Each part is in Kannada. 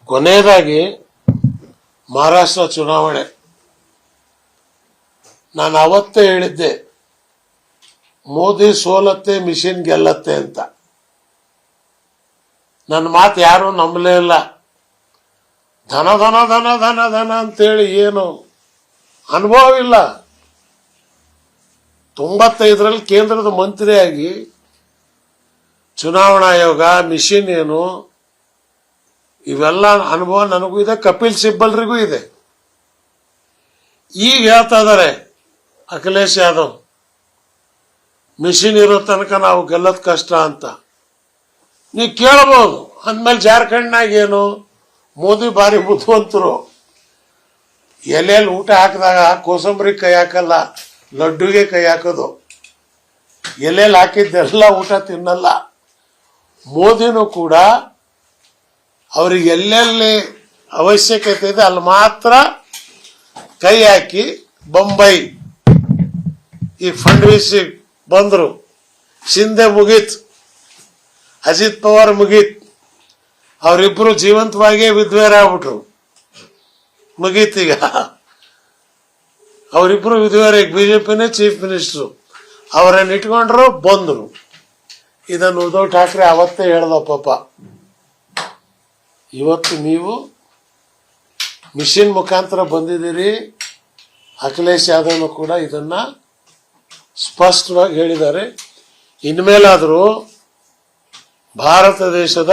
ಕೊನೆಯದಾಗಿ ಮಹಾರಾಷ್ಟ್ರ ಚುನಾವಣೆ, ನಾನು ಅವತ್ತೇ ಹೇಳಿದ್ದೆ ಮೋದಿ ಸೋಲತ್ತೆ ಮಿಷಿನ್ ಗೆಲ್ಲತ್ತೆ ಅಂತ. ನನ್ನ ಮಾತು ಯಾರು ನಂಬಲೇ ಇಲ್ಲ. ಧನ ಧನ ಧನ ಧನ ಧನ ಅಂತೇಳಿ ಏನು ಅನುಭವ ಇಲ್ಲ. 95ರಲ್ಲಿ ಕೇಂದ್ರದ ಮಂತ್ರಿಯಾಗಿ ಚುನಾವಣಾ ಆಯೋಗ ಮಿಷಿನ್ ಏನು ಇವೆಲ್ಲ ಅನುಭವ ನನಗೂ ಇದೆ, ಕಪಿಲ್ ಸಿಬ್ಬಲ್ರಿಗೂ ಇದೆ. ಈಗ ಹೇಳ್ತಾ ಇದಾರೆ ಅಖಿಲೇಶ್ ಯಾದವ್ ಮಿಷಿನ್ ಇರೋ ತನಕ ನಾವು ಗೆಲ್ಲೋದ್ ಕಷ್ಟ ಅಂತ. ನೀವು ಕೇಳಬಹುದು. ಅಂದ್ಮೇಲೆ ಜಾರ್ಖಂಡ್ನಾಗ ಏನು ಮೋದಿ ಬಾರಿ ಬುದ್ಧಿವಂತರು. ಎಲ್ಲೆಲ್ಲಿ ಊಟ ಹಾಕಿದಾಗ ಕೋಸಂಬರಿ ಕೈ ಹಾಕಲ್ಲ, ಲಡ್ಡುಗೆ ಕೈ ಹಾಕೋದು. ಎಲ್ಲೆಲ್ಲಿ ಹಾಕಿದ್ದೆಲ್ಲ ಊಟ ತಿನ್ನಲ್ಲ. ಮೋದಿನೂ ಕೂಡ ಅವ್ರಿಗೆ ಎಲ್ಲೆಲ್ಲಿ ಅವಶ್ಯಕತೆ ಇದೆ ಅಲ್ಲಿ ಮಾತ್ರ ಕೈ ಹಾಕಿ ಬೊಂಬೈ ಈ ಫಂಡ್ವೀಸಿ ಬಂದ್ರು, ಶಿಂದೆ ಮುಗೀತ್, ಅಜಿತ್ ಪವಾರ್ ಮುಗೀತ್, ಅವರಿಬ್ರು ಜೀವಂತವಾಗೇ ವಿಧವೆಯರ್ ಆಗ್ಬಿಟ್ರು. ಮುಗೀತೀಗ ಅವರಿಬ್ರು ವಿಧವೆಯರ್. ಬಿಜೆಪಿನೇ ಚೀಫ್ ಮಿನಿಸ್ಟರ್, ಅವರನ್ನು ಇಟ್ಕೊಂಡ್ರು ಬಂದ್ರು. ಇದನ್ನು ಉದ್ಧವ್ ಠಾಕ್ರೆ ಅವತ್ತೇ ಹೇಳ್ದ ಪಾಪ. ಇವತ್ತು ನೀವು ಮಿಷಿನ್ ಮುಖಾಂತರ ಬಂದಿದ್ದೀರಿ. ಅಖಿಲೇಶ್ ಯಾದವ್ನು ಕೂಡ ಇದನ್ನ ಸ್ಪಷ್ಟವಾಗಿ ಹೇಳಿದ್ದಾರೆ. ಇನ್ಮೇಲಾದರೂ ಭಾರತ ದೇಶದ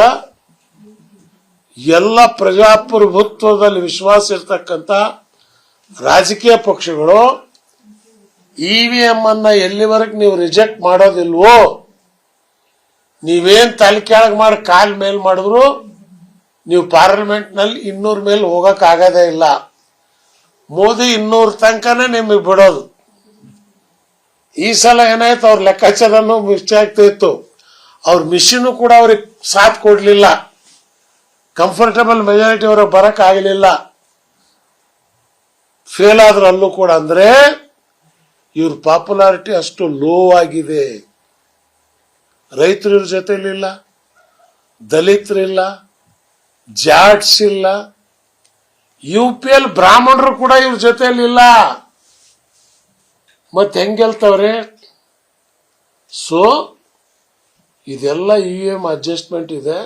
ಎಲ್ಲ ಪ್ರಜಾಪ್ರಭುತ್ವದಲ್ಲಿ ವಿಶ್ವಾಸ ಇರ್ತಕ್ಕಂಥ ರಾಜಕೀಯ ಪಕ್ಷಗಳು ಇವಿಎಂ ಅನ್ನ ಎಲ್ಲಿವರೆಗೆ ನೀವು ರಿಜೆಕ್ಟ್ ಮಾಡೋದಿಲ್ವೋ, ನೀವೇನ್ ತಲೆ ಕೆಳಗೆ ಮಾಡಿ ಕಾಲ್ ಮೇಲ್ ಮಾಡಿದ್ರು ನೀವು ಪಾರ್ಲಿಮೆಂಟ್ ನಲ್ಲಿ 200 ಮೇಲೆ ಹೋಗಕ್ ಆಗದೇ ಇಲ್ಲ. ಮೋದಿ 200 ತನಕನೇ ನಿಮಗೆ ಬಿಡೋದು. ಈ ಸಲ ಏನಾಯ್ತು, ಅವ್ರ ಲೆಕ್ಕಾಚಾರನು ಮಿಸ್ಟೇಕ್ ಆಗ್ತಾ ಇತ್ತು. ಅವ್ರ ಮಿಷಿನ್ ಕೂಡ ಅವ್ರಿಗೆ ಸಾಥ್ ಕೊಡ್ಲಿಲ್ಲ. ಕಂಫರ್ಟಬಲ್ ಮೆಜಾರಿಟಿ ಅವ್ರಿಗೆ ಬರಕ್ ಆಗಲಿಲ್ಲ. ಫೇಲ್ ಆದ್ರು ಅಲ್ಲೂ ಕೂಡ. ಅಂದ್ರೆ ಇವ್ರ ಪಾಪ್ಯುಲಾರಿಟಿ ಅಷ್ಟು ಲೋ ಆಗಿದೆ. ರೈತರು ಇವ್ರ ಜೊತೆಲಿಲ್ಲ, ದಲಿತರಿಲ್ಲ, ಜಾಟ್ಸ್ ಇಲ್ಲ, UP ಬ್ರಾಹ್ಮಣರು ಕೂಡ ಇವ್ರ ಜೊತೆಲಿಲ್ಲ. ಮತ್ತೆ ಹೆಂಗ್ ಗೆಲ್ತವ್ರೆ? ಸೊ ಇದೆಲ್ಲ EVM ಅಡ್ಜಸ್ಟ್ಮೆಂಟ್ ಇದೆ.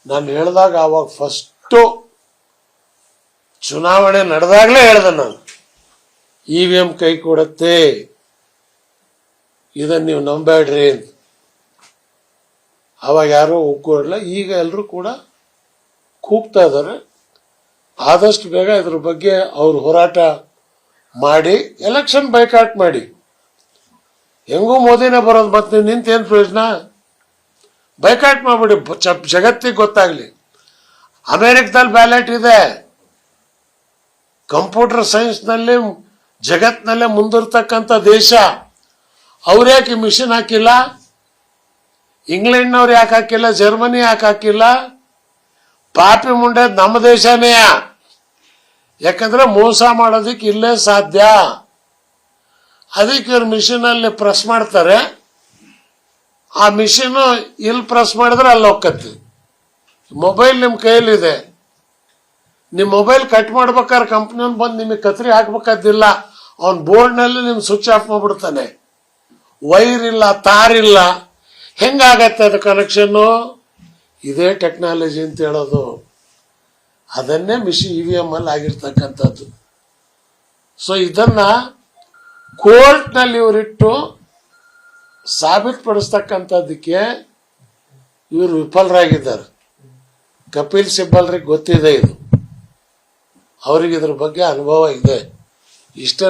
ನಾನು ಹೇಳಿದಾಗ ಅವಾಗ ಫಸ್ಟ್ ಚುನಾವಣೆ ನಡೆದಾಗಲೇ ಹೇಳ್ದೆ ನಾನು, EVM ಕೈ ಕೊಡುತ್ತೆ, ಇದನ್ನ ನೀವು ನಂಬೇಡ್ರಿ ಅಂತ. ಅವಾಗ ಯಾರೋ ಒಗ್ಗೂಡಲ್ಲ. ಈಗ ಎಲ್ಲರೂ ಕೂಡ ಕೂಗ್ತಾ ಇದ್ದಾರೆ. ಆದಷ್ಟು ಬೇಗ ಇದ್ರ ಬಗ್ಗೆ ಅವ್ರು ಹೋರಾಟ ಮಾಡಿ ಎಲೆಕ್ಷನ್ ಬೈಕಾಟ್ ಮಾಡಿ. ಹೆಂಗೂ ಮೋದಿನೇ ಬರೋದು, ಮತ್ತೆ ನೀವು ನಿಂತೇನು ಪ್ರಯೋಜನ? ಬೈಕಾಟ್ ಮಾಡ್ಬಿಡಿ, ಜಗತ್ತಿಗೆ ಗೊತ್ತಾಗ್ಲಿ. ಅಮೆರಿಕದಲ್ಲಿ ಬ್ಯಾಲೆಟ್ ಇದೆ. ಕಂಪ್ಯೂಟರ್ ಸೈನ್ಸ್ ನಲ್ಲಿ ಜಗತ್ನಲ್ಲೇ ಮುಂದಿರ್ತಕ್ಕಂಥ ದೇಶ. ಅವ್ರ್ಯಾಕೆ ಮಿಷನ್ ಹಾಕಿಲ್ಲ? ಇಂಗ್ಲೆಂಡ್ನವ್ರು ಯಾಕೆ ಹಾಕಿಲ್ಲ? ಜರ್ಮನಿ ಯಾಕೆ ಹಾಕಿಲ್ಲ? ಪಾಪಿ ಮುಂಡೆ ನಮ್ಮ ದೇಶನೇ. ಯಾಕಂದ್ರೆ ಮೋಸ ಮಾಡೋದಿಕ್ಕೆ ಇಲ್ಲೇ ಸಾಧ್ಯ. ಅದಕ್ಕೆ ಇವ್ರು ಮಿಷಿನ್ ಅಲ್ಲಿ ಪ್ರೆಸ್ ಮಾಡ್ತಾರೆ. ಆ ಮಿಷಿನ್ ಇಲ್ಲಿ ಪ್ರೆಸ್ ಮಾಡಿದ್ರೆ ಅಲ್ಲಿ ಹೋಗತ್ತೆ. ಮೊಬೈಲ್ ನಿಮ್ ಕೈಯಲ್ಲಿದೆ. ನಿಮ್ ಮೊಬೈಲ್ ಕಟ್ ಮಾಡ್ಬೇಕಾದ್ರೆ ಕಂಪ್ನಿ ಬಂದು ನಿಮಗೆ ಕತ್ರಿ ಹಾಕ್ಬೇಕಾದಿಲ್ಲ. ಅವ್ನ ಬೋರ್ಡ್ ನಲ್ಲಿ ನಿಮ್ ಸ್ವಿಚ್ ಆಫ್ ಮಾಡ್ಬಿಡ್ತಾನೆ. ವೈರ್ ಇಲ್ಲ, ತಾರಿಲ್ಲ, ಹೆಂಗಾಗತ್ತೆ ಅದು ಕನೆಕ್ಷನ್? ಇದೇ ಟೆಕ್ನಾಲಜಿ ಅಂತ ಹೇಳೋದು. ಅದನ್ನೇ EVM ಅಲ್ಲಿ ಆಗಿರ್ತಕ್ಕಂಥದ್ದು. ಸೊ ಇದನ್ನ ಕೋರ್ಟ್ ನಲ್ಲಿ ಇವರಿಟ್ಟು ಸಾಬೀತುಪಡಿಸ್ತಕ್ಕಂಥದ್ದಕ್ಕೆ ಇವರು ವಿಫಲರಾಗಿದ್ದಾರೆ. ಕಪಿಲ್ ಸಿಬ್ಬಲ್ರಿಗೆ ಗೊತ್ತಿದೆ ಇದು, ಅವರಿಗೆ ಇದ್ರ ಬಗ್ಗೆ ಅನುಭವ ಇದೆ. ಇಷ್ಟ